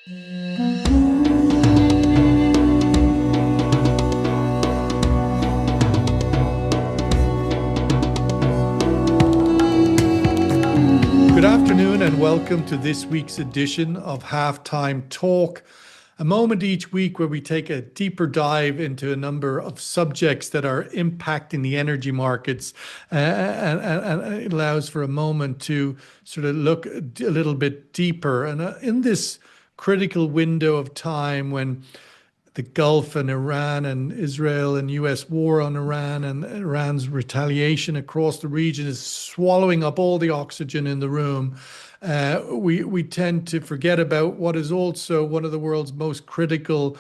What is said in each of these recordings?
Good afternoon, and welcome to this week's edition of Halftime Talk, a moment each week where we take a deeper dive into a number of subjects that are impacting the energy markets, and it allows for a moment to sort of look a little bit deeper. And in this critical window of time when the Gulf and Iran and Israel and US war on Iran and Iran's retaliation across the region is swallowing up all the oxygen in the room. We tend to forget about what is also one of the world's most critical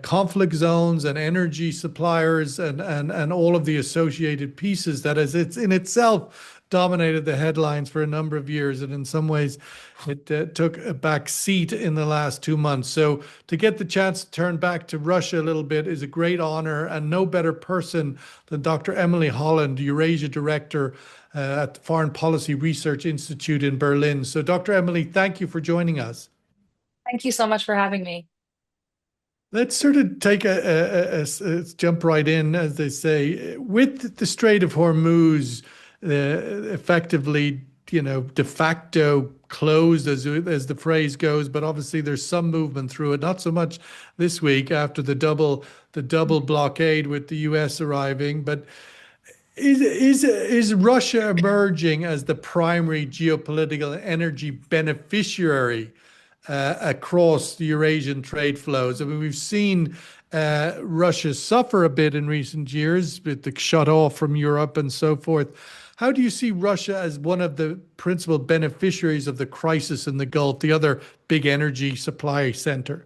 conflict zones and energy suppliers and all of the associated pieces that is it's in itself dominated the headlines for a number of years, and in some ways it took a back seat in the last 2 months. So to get the chance to turn back to Russia a little bit is a great honor, and no better person than Dr. Emily Holland, Eurasia Director at the Foreign Policy Research Institute in Berlin. So Dr. Emily, thank you for joining us. Thank you so much for having me. Let's sort of take a jump right in, as they say, with the Strait of Hormuz effectively, de facto closed, as the phrase goes. But obviously, there's some movement through it. Not so much this week after the double blockade with the U.S. arriving, but. Is Russia emerging as the primary geopolitical energy beneficiary across the Eurasian trade flows? I mean, we've seen Russia suffer a bit in recent years with the shut off from Europe and so forth. How do you see Russia as one of the principal beneficiaries of the crisis in the Gulf, the other big energy supply center?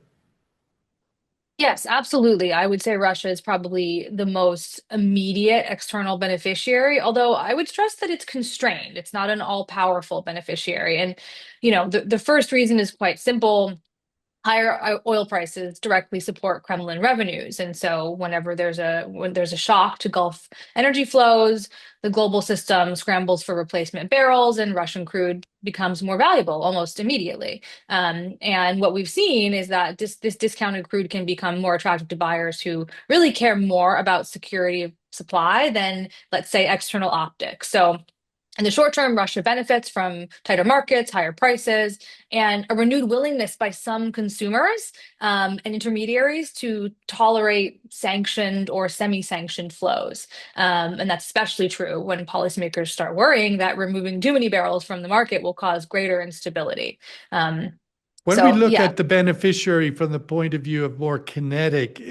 Yes, absolutely. I would say Russia is probably the most immediate external beneficiary, although I would stress that it's constrained. It's not an all-powerful beneficiary. And, the first reason is quite simple. Higher oil prices directly support Kremlin revenues. And so when there's a shock to Gulf energy flows, the global system scrambles for replacement barrels and Russian crude becomes more valuable almost immediately. And what we've seen is that this discounted crude can become more attractive to buyers who really care more about security of supply than, let's say, external optics. So in the short term, Russia benefits from tighter markets, higher prices, and a renewed willingness by some consumers and intermediaries to tolerate sanctioned or semi-sanctioned flows. And that's especially true when policymakers start worrying that removing too many barrels from the market will cause greater instability. Um, When we so, look yeah, at the beneficiary from the point of view of more kinetic,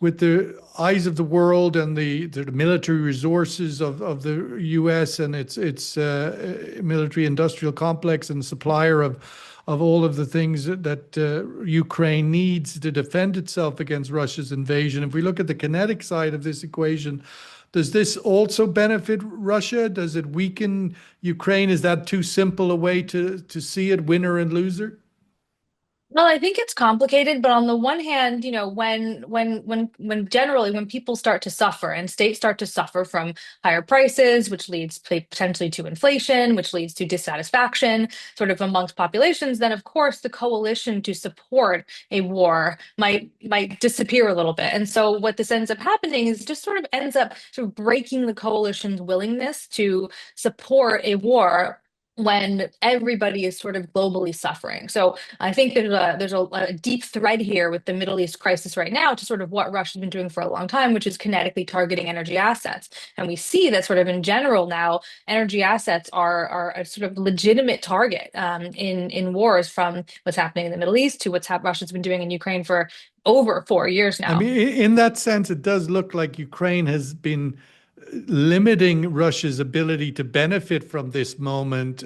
with the eyes of the world and the military resources of the U.S. and its military industrial complex and supplier of all of the things that Ukraine needs to defend itself against Russia's invasion. If we look at the kinetic side of this equation, does this also benefit Russia? Does it weaken Ukraine? Is that too simple a way to see it, winner and loser? well, I think it's complicated, but on the one hand, when generally when people start to suffer and states start to suffer from higher prices, which leads potentially to inflation, which leads to dissatisfaction, sort of amongst populations, then of course the coalition to support a war might disappear a little bit. And so what this ends up happening is just sort of ends up sort of breaking the coalition's willingness to support a war when everybody is sort of globally suffering. So I think there's a deep thread here with the Middle East crisis right now to sort of what Russia's been doing for a long time, which is kinetically targeting energy assets. And we see that sort of in general now, energy assets are a sort of legitimate target in wars, from what's happening in the Middle East to Russia's been doing in Ukraine for over 4 years I now. mean, in that sense, it does look like Ukraine has been limiting Russia's ability to benefit from this moment,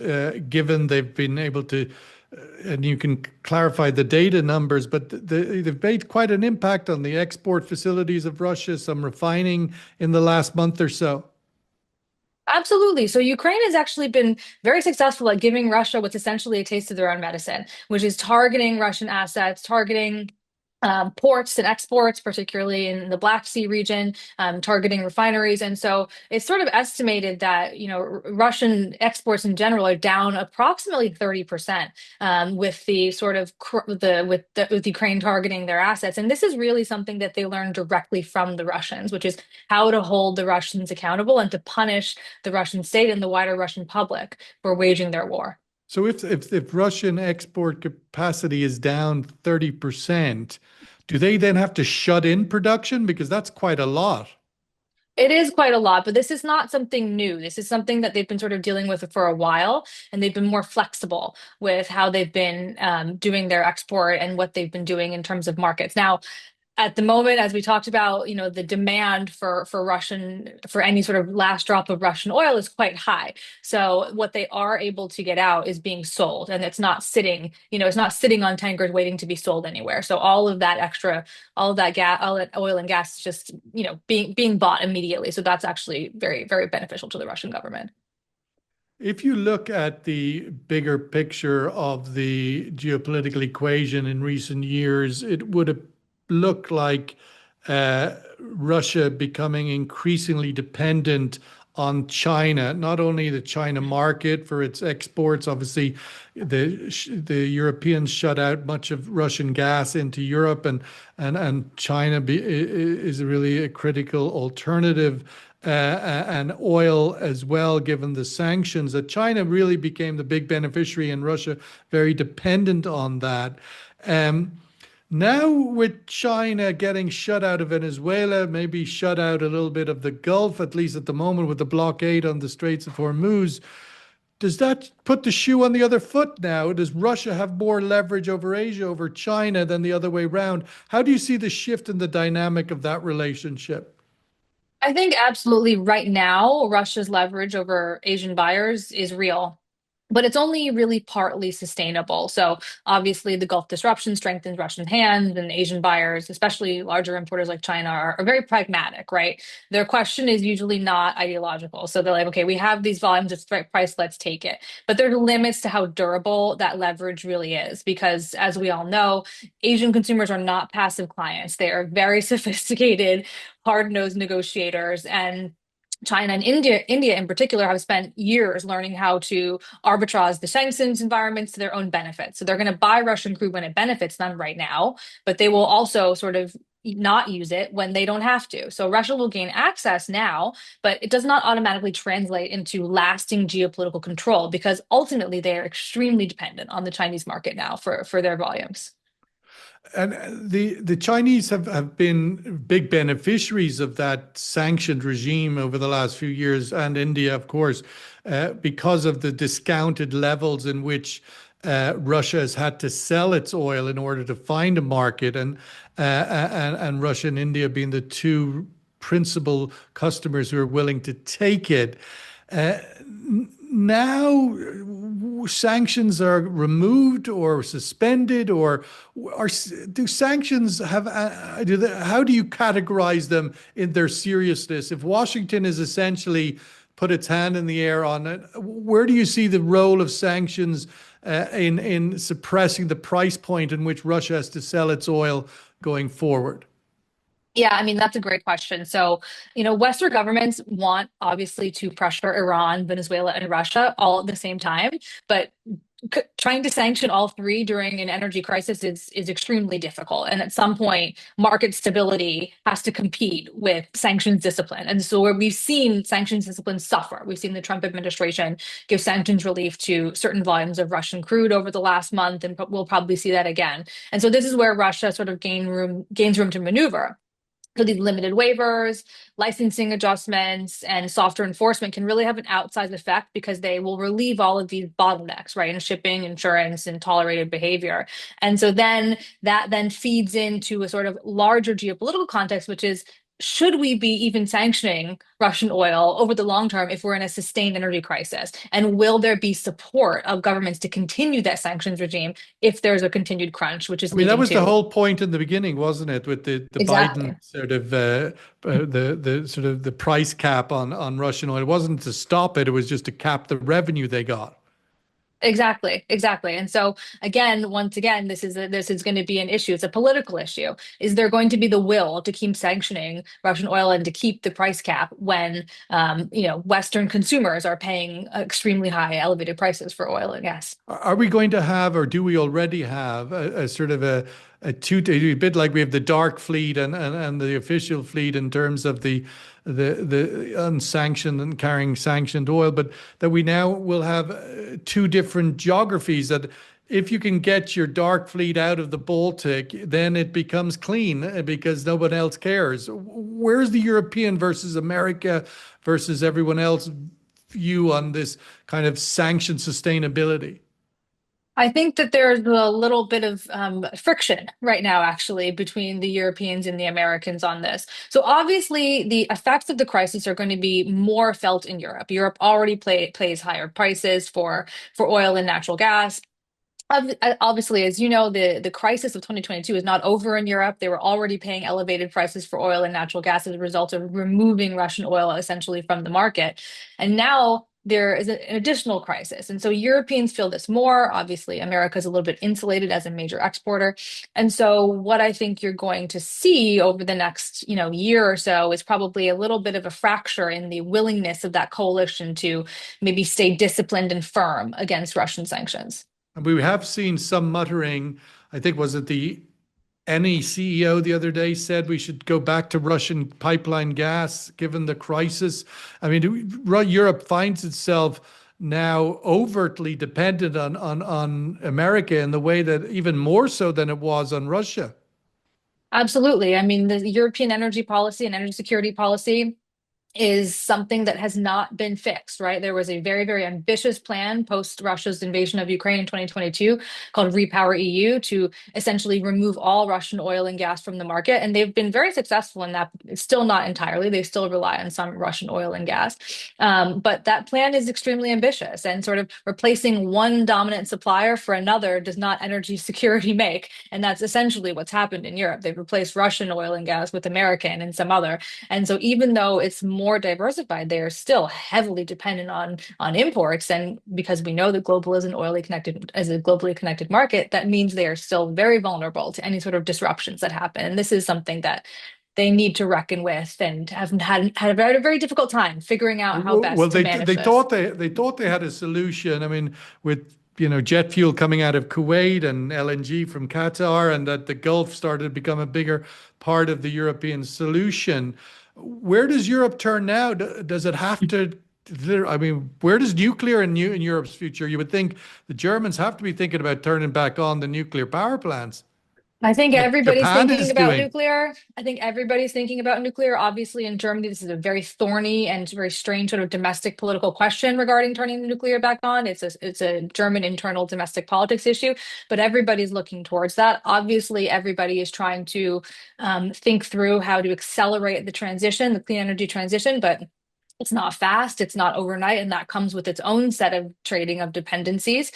given they've been able to, and you can clarify the data numbers, but they've made quite an impact on the export facilities of Russia, some refining in the last month or so. Absolutely. So Ukraine has actually been very successful at giving Russia what's essentially a taste of their own medicine, which is targeting Russian assets, targeting ports and exports, particularly in the Black Sea region, targeting refineries. And so it's sort of estimated that, Russian exports in general are down approximately 30%, with the sort of with Ukraine targeting their assets. And this is really something that they learned directly from the Russians, which is how to hold the Russians accountable and to punish the Russian state and the wider Russian public for waging their war. So if Russian export capacity is down 30%, do they then have to shut in production? Because that's quite a lot. It is quite a lot, but this is not something new. This is something that they've been sort of dealing with for a while, and they've been more flexible with how they've been doing their export and what they've been doing in terms of markets. Now, at the moment, as we talked about, the demand for any sort of last drop of Russian oil is quite high. So what they are able to get out is being sold, and it's not sitting on tankers waiting to be sold anywhere. So all of that extra, all of that gas, all that oil and gas is just, being bought immediately. So that's actually very, very beneficial to the Russian government. If you look at the bigger picture of the geopolitical equation in recent years, it would have looked like Russia becoming increasingly dependent on China, not only the China market for its exports. Obviously, the Europeans shut out much of Russian gas into Europe, and China is really a critical alternative. And oil as well, given the sanctions, that China really became the big beneficiary and Russia very dependent on that. Um, Now, with China getting shut out of Venezuela, maybe shut out a little bit of the Gulf, at least at the moment with the blockade on the Straits of Hormuz, does that put the shoe on the other foot now? Does Russia have more leverage over Asia, over China, than the other way around? How do you see the shift in the dynamic of that relationship? I think absolutely right now, Russia's leverage over Asian buyers is real, but it's only really partly sustainable. So obviously, the Gulf disruption strengthens Russian hands, and Asian buyers, especially larger importers like China, are very pragmatic, right? Their question is usually not ideological. So they're like, okay, we have these volumes, it's the right price, let's take it. But there are limits to how durable that leverage really is, because as we all know, Asian consumers are not passive clients. They are very sophisticated, hard-nosed negotiators, and China and India in particular have spent years learning how to arbitrage the sanctions environments to their own benefit. So they're going to buy Russian crude when it benefits them right now, but they will also sort of not use it when they don't have to. So Russia will gain access now, but it does not automatically translate into lasting geopolitical control because ultimately they are extremely dependent on the Chinese market now for their volumes. And the Chinese have been big beneficiaries of that sanctioned regime over the last few years, and India, of course, because of the discounted levels in which Russia has had to sell its oil in order to find a market, and Russia and India being the two principal customers who are willing to take it. Uh, Now sanctions are removed or suspended, or do sanctions have how do you categorize them in their seriousness? If Washington has essentially put its hand in the air on it, where do you see the role of sanctions in suppressing the price point in which Russia has to sell its oil going forward? Yeah, I mean, that's a great question. So, Western governments want obviously to pressure Iran, Venezuela, and Russia all at the same time, but trying to sanction all three during an energy crisis is extremely difficult. And at some point, market stability has to compete with sanctions discipline. And so where we've seen sanctions discipline suffer, we've seen the Trump administration give sanctions relief to certain volumes of Russian crude over the last month, and we'll probably see that again. And so this is where Russia sort of gains room to maneuver. So these limited waivers, licensing adjustments, and softer enforcement can really have an outsized effect because they will relieve all of these bottlenecks, right, in shipping, insurance, and tolerated behavior. And so then that then feeds into a sort of larger geopolitical context, which is should we be even sanctioning Russian oil over the long term if we're in a sustained energy crisis? And will there be support of governments to continue that sanctions regime if there's a continued crunch, which is I mean, that leading was the to whole point in the beginning, wasn't it? With the Biden exactly. sort of the sort of the price cap on Russian oil. It wasn't to stop it; it was just to cap the revenue they got. Exactly, exactly. And so again, once again, this is going to be an issue. It's a political issue. Is there going to be the will to keep sanctioning Russian oil and to keep the price cap when Western consumers are paying extremely high, elevated prices for oil and gas? Are we going to have, or do we already have, a sort of a bit like we have the dark fleet and the official fleet in terms of the unsanctioned and carrying sanctioned oil, but that we now will have two different geographies that if you can get your dark fleet out of the Baltic, then it becomes clean because no one else cares. Where's the European versus America versus everyone else view on this kind of sanctioned sustainability? I think that there's a little bit of friction right now, actually, between the Europeans and the Americans on this. So obviously, the effects of the crisis are going to be more felt in Europe. Europe already pays higher prices for oil and natural gas. Obviously, as you know, the crisis of 2022 is not over in Europe. They were already paying elevated prices for oil and natural gas as a result of removing Russian oil essentially from the market. And now there is an additional crisis. And so Europeans feel this more. Obviously, America is a little bit insulated as a major exporter. And so what I think you're going to see over the next, year or so is probably a little bit of a fracture in the willingness of that coalition to maybe stay disciplined and firm against Russian sanctions. And we have seen some muttering. I think was it the any CEO the other day said we should go back to Russian pipeline gas given the crisis. I mean, Europe finds itself now overtly dependent on America in the way that even more so than it was on Russia. Absolutely. I mean, the European energy policy and energy security policy is something that has not been fixed, right? There was a very, very ambitious plan post Russia's invasion of Ukraine in 2022 called Repower EU to essentially remove all Russian oil and gas from the market. And they've been very successful in that. It's still not entirely. They still rely on some Russian oil and gas. But that plan is extremely ambitious and sort of replacing one dominant supplier for another does not energy security make. And that's essentially what's happened in Europe. They've replaced Russian oil and gas with American and some other. And so even though it's more diversified, they are still heavily dependent on imports. And because we know that global is an oily connected as a globally connected market, that means they are still very vulnerable to any sort of disruptions that happen. And this is something that they need to reckon with and have had a very difficult time figuring out how Well, best to manage this. they thought they had a solution. I mean, with jet fuel coming out of Kuwait and LNG from Qatar, and that the Gulf started to become a bigger part of the European solution. Where does Europe turn now? Does it have to? I mean, where does nuclear in Europe's future? You would think the Germans have to be thinking about turning back on the nuclear power plants, I think like everybody's Japan thinking is about doing. nuclear. I think everybody's thinking about nuclear. Obviously, in Germany, this is a very thorny and very strange sort of domestic political question regarding turning the nuclear back on. It's a German internal domestic politics issue, but everybody's looking towards that. Obviously, everybody is trying to think through how to accelerate the transition, the clean energy transition, but it's not fast, it's not overnight, and that comes with its own set of trading of dependencies.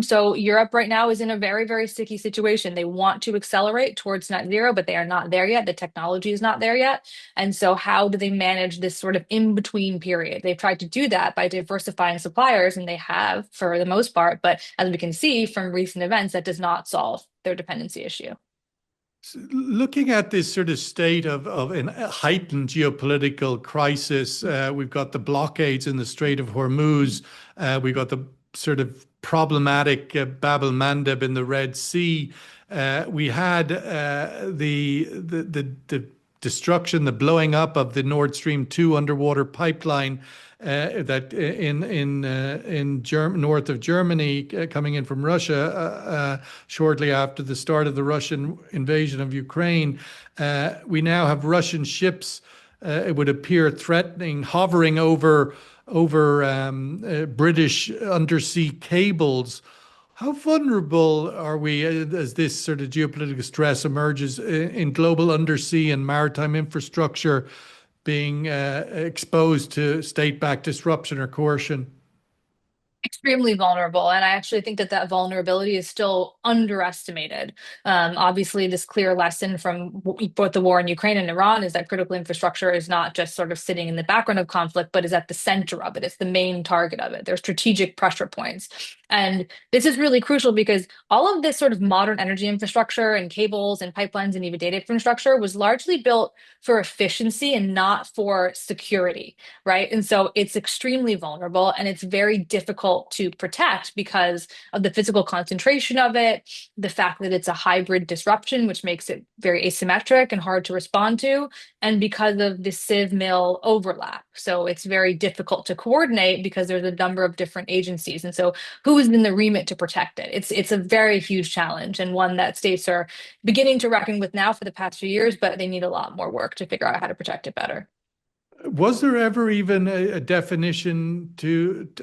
So Europe right now is in a very, very sticky situation. They want to accelerate towards net zero, but they are not there yet. The technology is not there yet. And so how do they manage this sort of in-between period? They've tried to do that by diversifying suppliers, and they have for the most part. But as we can see from recent events, that does not solve their dependency issue. Looking at this sort of state of a heightened geopolitical crisis, we've got the blockades in the Strait of Hormuz, we've got the sort of problematic Bab el-Mandeb in the Red Sea. We had the destruction, the blowing up of the Nord Stream 2 underwater pipeline that north of Germany, coming in from Russia shortly after the start of the Russian invasion of Ukraine. We now have Russian ships, it would appear, hovering over British undersea cables. How vulnerable are we as this sort of geopolitical stress emerges in global undersea and maritime infrastructure being exposed to state-backed disruption or coercion? Extremely vulnerable. And I actually think that that vulnerability is still underestimated. Obviously, this clear lesson from both the war in Ukraine and Iran is that critical infrastructure is not just sort of sitting in the background of conflict, but is at the center of it. It's the main target of it. There's strategic pressure points. And this is really crucial because all of this sort of modern energy infrastructure and cables and pipelines and even data infrastructure was largely built for efficiency and not for security, right? And so it's extremely vulnerable and it's very difficult to protect because of the physical concentration of it, the fact that it's a hybrid disruption, which makes it very asymmetric and hard to respond to, and because of the civ mill overlap. So it's very difficult to coordinate because there's a number of different agencies. And so who is in the remit to protect it? It's a very huge challenge and one that states are beginning to reckon with now for the past few years, but they need a lot more work to figure out how to protect it better. Was there ever even a definition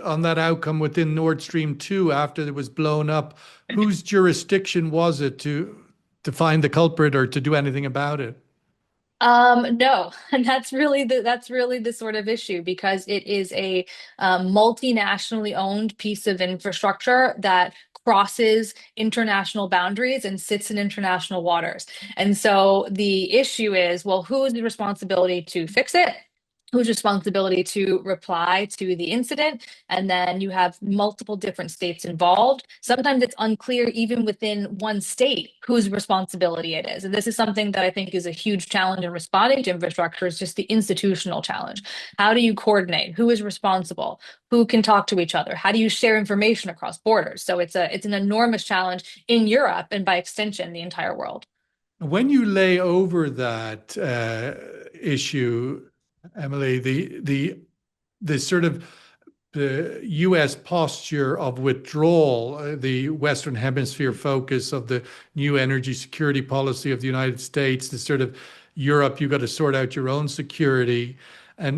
on that outcome within Nord Stream 2 after it was blown up? Whose jurisdiction was it to find the culprit or to do anything about it? No, and that's really the sort of issue because it is a multinationally owned piece of infrastructure that crosses international boundaries and sits in international waters. And so the issue is, well, who is the responsibility to fix it? Whose responsibility to reply to the incident? And then you have multiple different states involved. Sometimes it's unclear, even within one state, whose responsibility it is. And this is something that I think is a huge challenge in responding to infrastructure, is just the institutional challenge. How do you coordinate? Who is responsible? Who can talk to each other? How do you share information across borders? So it's an enormous challenge in Europe and by extension, the entire world. When you lay over that issue, Emily, the sort of the US posture of withdrawal, the Western Hemisphere focus of the new energy security policy of the United States, the sort of Europe, you got to sort out your own security. And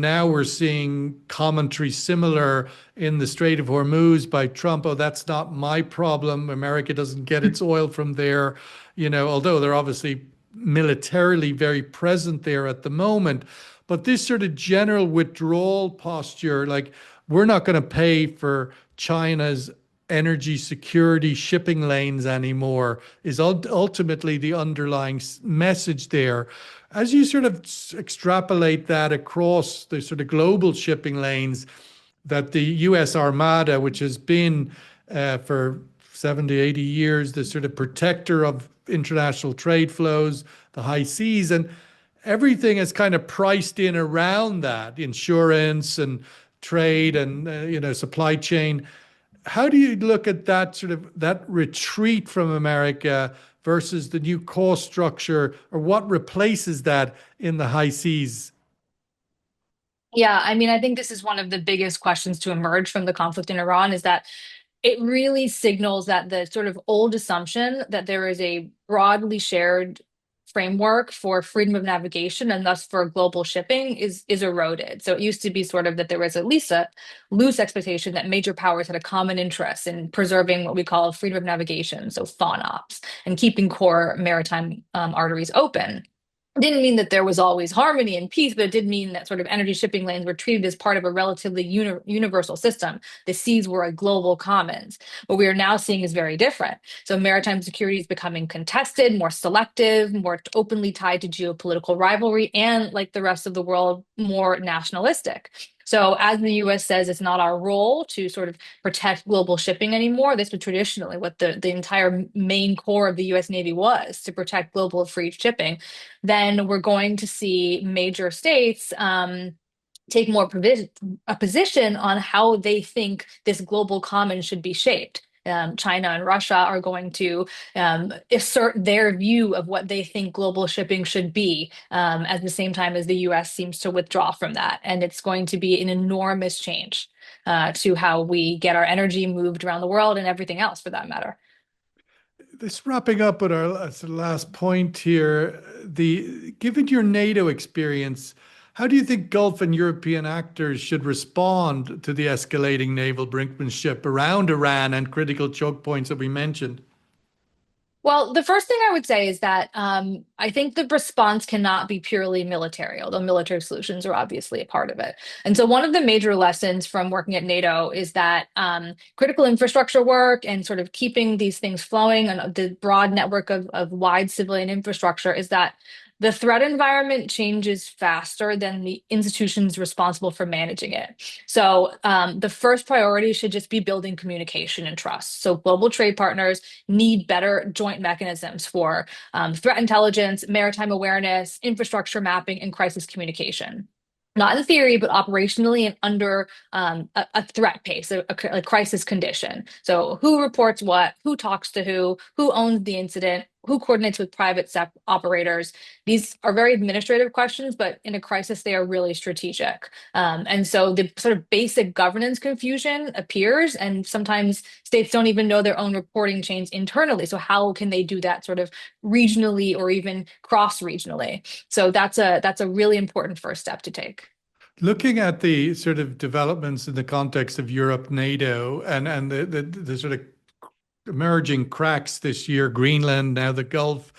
now we're seeing commentary similar in the Strait of Hormuz by Trump. Oh, that's not my problem. America doesn't get its oil from there. Although they're obviously militarily very present there at the moment. But this sort of general withdrawal posture, like we're not going to pay for China's energy security shipping lanes anymore, is ultimately the underlying message there. As you sort of extrapolate that across the sort of global shipping lanes, that the US Armada, which has been for 70, 80 years, the sort of protector of international trade flows, the high seas, and everything is kind of priced in around that insurance and trade and supply chain. How do you look at that sort of that retreat from America versus the new cost structure, or what replaces that in the high seas? Yeah, I mean, I think this is one of the biggest questions to emerge from the conflict in Iran is that it really signals that the sort of old assumption that there is a broadly shared framework for freedom of navigation and thus for global shipping is eroded. So it used to be sort of that there was at least a loose expectation that major powers had a common interest in preserving what we call freedom of navigation, so FONOPS, and keeping core maritime arteries open. Didn't mean that there was always harmony and peace, but it did mean that sort of energy shipping lanes were treated as part of a relatively universal system. The seas were a global commons. What we are now seeing is very different. So maritime security is becoming contested, more selective, more openly tied to geopolitical rivalry, and like the rest of the world, more nationalistic. So, as the US says, it's not our role to sort of protect global shipping anymore. This was traditionally what the entire main core of the US Navy was, to protect global free shipping. Then we're going to see major states take a position on how they think this global common should be shaped. China and Russia are going to assert their view of what they think global shipping should be, at the same time as the US seems to withdraw from that. And it's going to be an enormous change to how we get our energy moved around the world and everything else for that matter. This wrapping up with our last point here, given your NATO experience, how do you think Gulf and European actors should respond to the escalating naval brinkmanship around Iran and critical choke points that we mentioned? Well, the first thing I would say is that I think the response cannot be purely military, although military solutions are obviously a part of it. And so, one of the major lessons from working at NATO is that critical infrastructure work and sort of keeping these things flowing and the broad network of wide civilian infrastructure is that the threat environment changes faster than the institutions responsible for managing it. So, the first priority should just be building communication and trust. So, global trade partners need better joint mechanisms for threat intelligence, maritime awareness, infrastructure mapping, and crisis communication. Not in theory, but operationally and under a threat pace, a crisis condition. So, who reports what, who talks to who owns the incident, who coordinates with private operators. These are very administrative questions, but in a crisis, they are really strategic. And so the sort of basic governance confusion appears, and sometimes states don't even know their own reporting chains internally. So how can they do that sort of regionally or even cross-regionally? So that's a really important first step to take. Looking at the sort of developments in the context of Europe, NATO, and the sort of emerging cracks this year, Greenland, now the Gulf,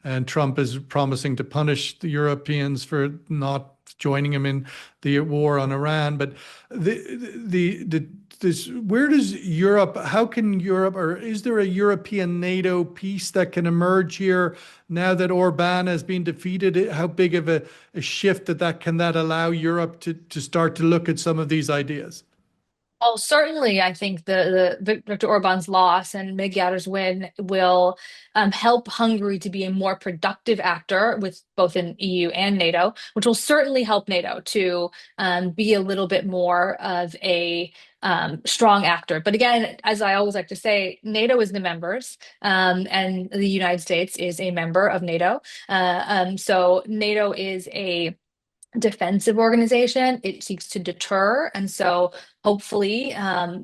and Trump is promising to punish the Europeans for not joining him in the war on Iran. But this, where does Europe, how can Europe, or is there a European NATO peace that can emerge here now that Orban has been defeated? How big of a shift can that allow Europe to start to look at some of these ideas? Well, certainly, I think the Viktor Orban's loss and Magyar's win will help Hungary to be a more productive actor with both in EU and NATO, which will certainly help NATO to be a little bit more of a strong actor. But again, as I always like to say, NATO is the members, and the United States is a member of NATO. So NATO is a defensive organization. It seeks to deter. And so hopefully,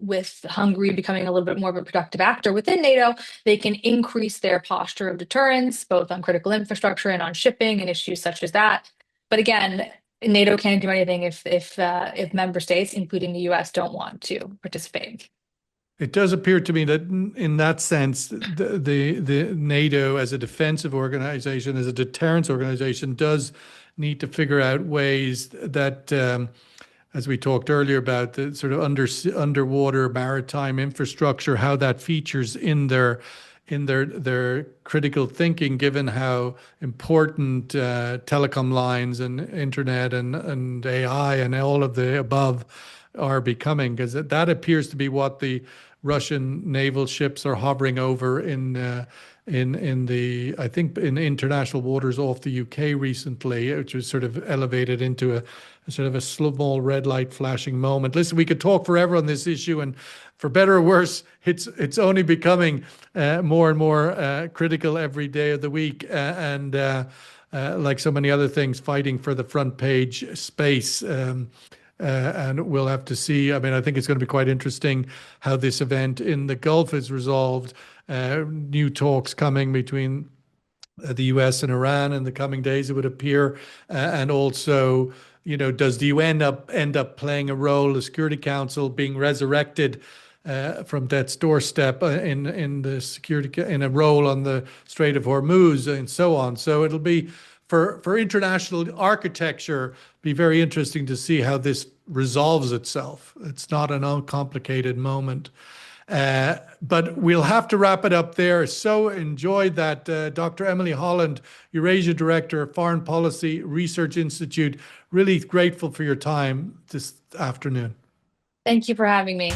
with Hungary becoming a little bit more of a productive actor within NATO, they can increase their posture of deterrence, both on critical infrastructure and on shipping and issues such as that. But again, NATO can't do anything if member states, including the US, don't want to participate. It does appear to me that in that sense, the NATO as a defensive organization, as a deterrence organization, does need to figure out ways that, as we talked earlier about the sort of underwater maritime infrastructure, how that features in their critical thinking, given how important telecom lines and internet and AI and all of the above are becoming, because that appears to be what the Russian naval ships are hovering over in the, I think, in international waters off the UK recently, which was sort of elevated into a sort of a small red light flashing moment. Listen, we could talk forever on this issue, and for better or worse, it's only becoming more and more critical every day of the week, and like so many other things, fighting for the front page space. And we'll have to see. I mean, I think it's going to be quite interesting how this event in the Gulf is resolved. New talks coming between the US and Iran in the coming days, it would appear. And also, does the UN end up playing a role, the Security Council being resurrected from death's doorstep in the security, in a role on the Strait of Hormuz and so on. So it'll be for international architecture, be very interesting to see how this resolves itself. It's not an uncomplicated moment. But we'll have to wrap it up there. So enjoyed that. Dr. Emily Holland, Eurasia Director, Foreign Policy Research Institute. Really grateful for your time this afternoon. Thank you for having me.